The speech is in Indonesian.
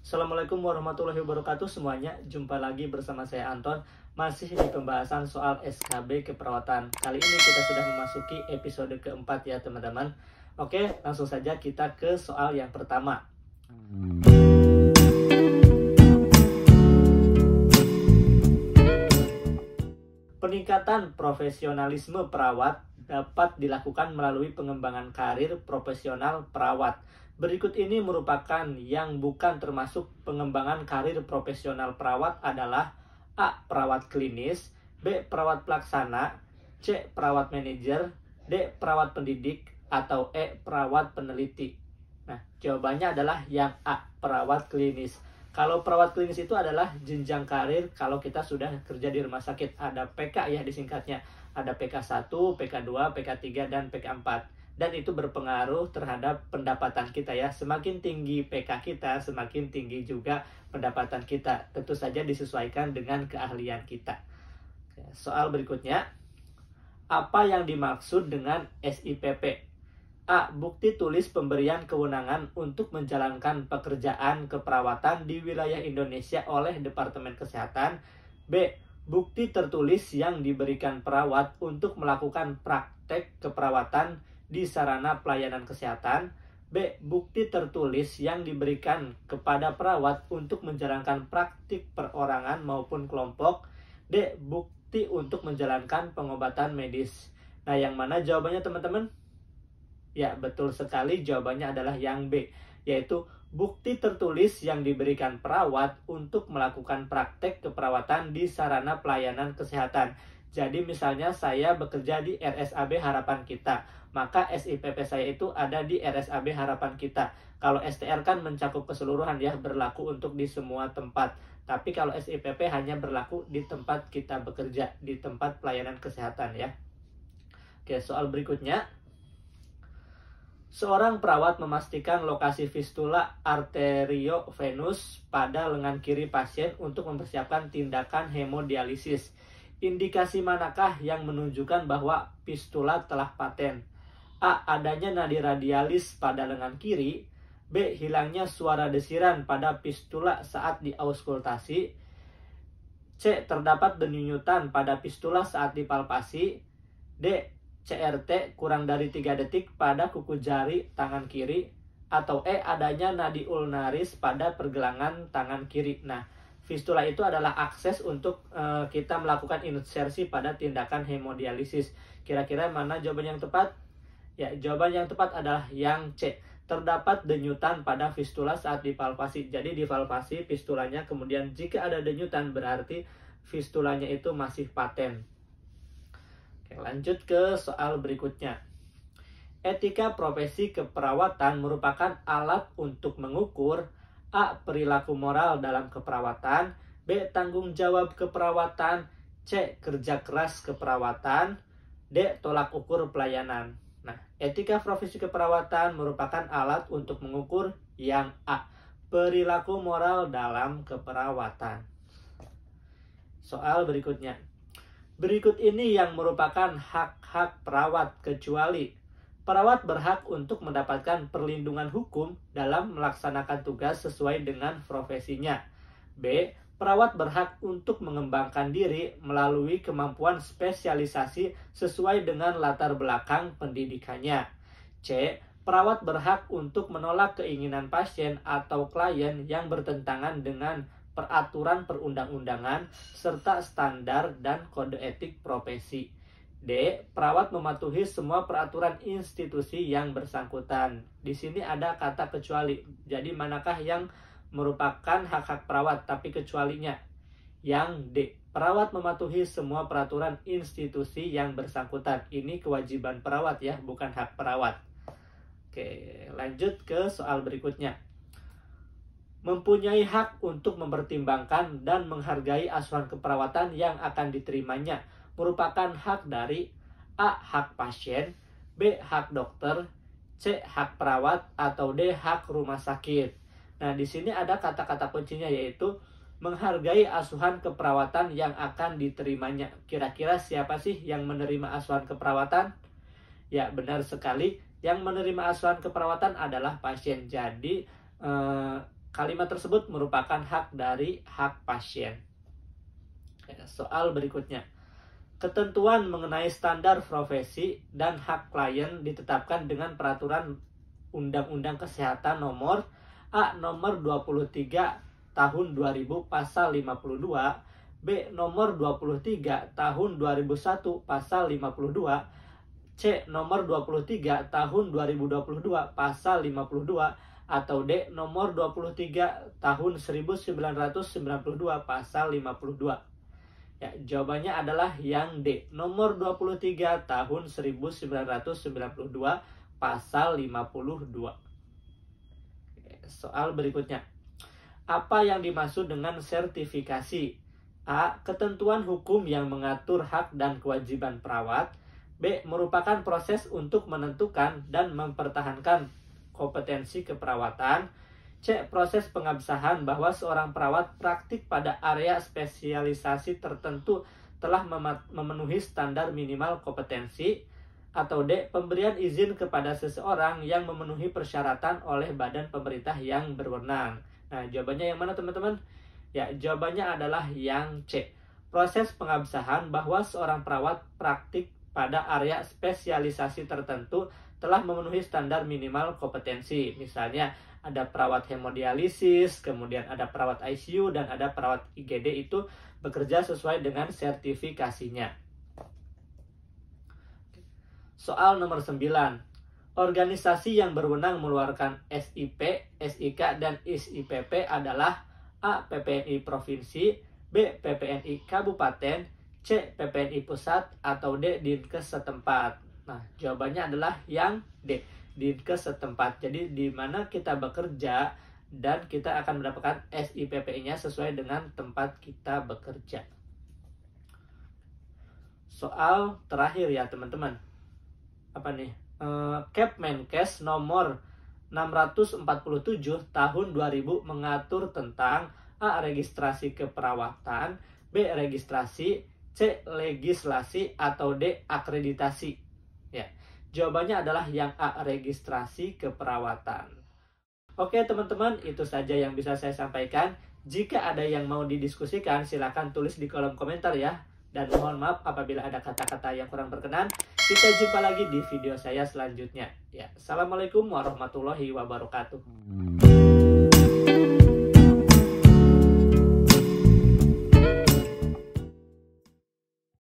Assalamualaikum warahmatullahi wabarakatuh semuanya. Jumpa lagi bersama saya Anton. Masih di pembahasan soal SKB keperawatan. Kali ini kita sudah memasuki episode keempat ya teman-teman. Oke, langsung saja kita ke soal yang pertama. Peningkatan profesionalisme perawat dapat dilakukan melalui pengembangan karir profesional perawat. Berikut ini merupakan yang bukan termasuk pengembangan karir profesional perawat adalah A. Perawat klinis, B. Perawat pelaksana, C. Perawat manajer, D. Perawat pendidik, atau E. Perawat peneliti. Nah, jawabannya adalah yang A. Perawat klinis. Kalau perawat klinis itu adalah jenjang karir kalau kita sudah kerja di rumah sakit. Ada PK ya disingkatnya. Ada PK1, PK2, PK3, dan PK4. Dan itu berpengaruh terhadap pendapatan kita ya. Semakin tinggi PK kita, semakin tinggi juga pendapatan kita. Tentu saja disesuaikan dengan keahlian kita. Soal berikutnya. Apa yang dimaksud dengan SIPP? A. Bukti tulis pemberian kewenangan untuk menjalankan pekerjaan keperawatan di wilayah Indonesia oleh Departemen Kesehatan. B. Bukti tertulis yang diberikan perawat untuk melakukan praktek keperawatan di sarana pelayanan kesehatan. B. Bukti tertulis yang diberikan kepada perawat untuk menjalankan praktik perorangan maupun kelompok. D. Bukti untuk menjalankan pengobatan medis. Nah, yang mana jawabannya teman-teman? Ya, betul sekali, jawabannya adalah yang B, yaitu bukti tertulis yang diberikan perawat untuk melakukan praktek keperawatan di sarana pelayanan kesehatan. Jadi misalnya saya bekerja di RSAB Harapan Kita, maka SIPP saya itu ada di RSAB Harapan Kita. Kalau STR kan mencakup keseluruhan ya, berlaku untuk di semua tempat. Tapi kalau SIPP hanya berlaku di tempat kita bekerja, di tempat pelayanan kesehatan ya. Oke, soal berikutnya. Seorang perawat memastikan lokasi fistula arteriovenus pada lengan kiri pasien untuk mempersiapkan tindakan hemodialisis. Indikasi manakah yang menunjukkan bahwa fistula telah paten? A. Adanya nadi radialis pada lengan kiri. B. Hilangnya suara desiran pada fistula saat diauskultasi. C. Terdapat denyutan pada fistula saat dipalpasi. D. CRT kurang dari 3 detik pada kuku jari tangan kiri. Atau E. Adanya nadi ulnaris pada pergelangan tangan kiri. Nah, fistula itu adalah akses untuk kita melakukan insersi pada tindakan hemodialisis. Kira-kira mana jawaban yang tepat? Ya, jawaban yang tepat adalah yang C. Terdapat denyutan pada fistula saat dipalpasi. Jadi dipalpasi fistulanya, kemudian jika ada denyutan berarti fistulanya itu masih paten. Lanjut ke soal berikutnya. Etika profesi keperawatan merupakan alat untuk mengukur A. Perilaku moral dalam keperawatan, B. Tanggung jawab keperawatan, C. Kerja keras keperawatan, D. Tolak ukur pelayanan. Nah, etika profesi keperawatan merupakan alat untuk mengukur yang A. Perilaku moral dalam keperawatan. Soal berikutnya. Berikut ini yang merupakan hak-hak perawat kecuali perawat berhak untuk mendapatkan perlindungan hukum dalam melaksanakan tugas sesuai dengan profesinya. B. Perawat berhak untuk mengembangkan diri melalui kemampuan spesialisasi sesuai dengan latar belakang pendidikannya. C. Perawat berhak untuk menolak keinginan pasien atau klien yang bertentangan dengan peraturan perundang-undangan, serta standar dan kode etik profesi. D. Perawat mematuhi semua peraturan institusi yang bersangkutan. Di sini ada kata kecuali. Jadi manakah yang merupakan hak-hak perawat tapi kecualinya? Yang D. Perawat mematuhi semua peraturan institusi yang bersangkutan. Ini kewajiban perawat ya, bukan hak perawat. Oke, lanjut ke soal berikutnya. Mempunyai hak untuk mempertimbangkan dan menghargai asuhan keperawatan yang akan diterimanya merupakan hak dari A. Hak pasien, B. Hak dokter, C. Hak perawat, atau D. Hak rumah sakit. Nah, di sini ada kata-kata kuncinya yaitu menghargai asuhan keperawatan yang akan diterimanya. Kira-kira siapa sih yang menerima asuhan keperawatan? Ya, benar sekali. Yang menerima asuhan keperawatan adalah pasien. Jadi, kalimat tersebut merupakan hak dari hak pasien. Soal berikutnya. Ketentuan mengenai standar profesi dan hak klien ditetapkan dengan peraturan Undang-Undang Kesehatan nomor 23 tahun 2000 pasal 52, B nomor 23 tahun 2001 pasal 52, C nomor 23 tahun 2022 pasal 52, atau D nomor 23 tahun 1992 pasal 52. Ya, jawabannya adalah yang D, nomor 23 tahun 1992 pasal 52. Soal berikutnya. Apa yang dimaksud dengan sertifikasi? A. Ketentuan hukum yang mengatur hak dan kewajiban perawat. B. Merupakan proses untuk menentukan dan mempertahankan kompetensi keperawatan. C. Proses pengabsahan bahwa seorang perawat praktik pada area spesialisasi tertentu telah memenuhi standar minimal kompetensi. Atau D. Pemberian izin kepada seseorang yang memenuhi persyaratan oleh badan pemerintah yang berwenang. Nah, jawabannya yang mana teman-teman? Ya, jawabannya adalah yang C. Proses pengabsahan bahwa seorang perawat praktik pada area spesialisasi tertentu telah memenuhi standar minimal kompetensi. Misalnya, ada perawat hemodialisis, kemudian ada perawat ICU, dan ada perawat IGD, itu bekerja sesuai dengan sertifikasinya. Soal nomor 9. Organisasi yang berwenang mengeluarkan SIP, SIK, dan SIPP adalah A. PPNI Provinsi, B. PPNI Kabupaten, C. PPNI Pusat, atau D. Dinkes setempat. Nah, jawabannya adalah yang D, Dinkes setempat. Jadi, di mana kita bekerja dan kita akan mendapatkan SIPP-nya sesuai dengan tempat kita bekerja. Soal terakhir ya teman-teman. Apa nih? Kepmenkes nomor 647 tahun 2000 mengatur tentang A. Registrasi keperawatan, B. Registrasi, C. Legislasi, atau D. Akreditasi. Ya, jawabannya adalah yang A. Registrasi keperawatan. Oke teman-teman, itu saja yang bisa saya sampaikan. Jika ada yang mau didiskusikan, silakan tulis di kolom komentar ya. Dan mohon maaf apabila ada kata-kata yang kurang berkenan. Kita jumpa lagi di video saya selanjutnya. Ya, assalamualaikum warahmatullahi wabarakatuh.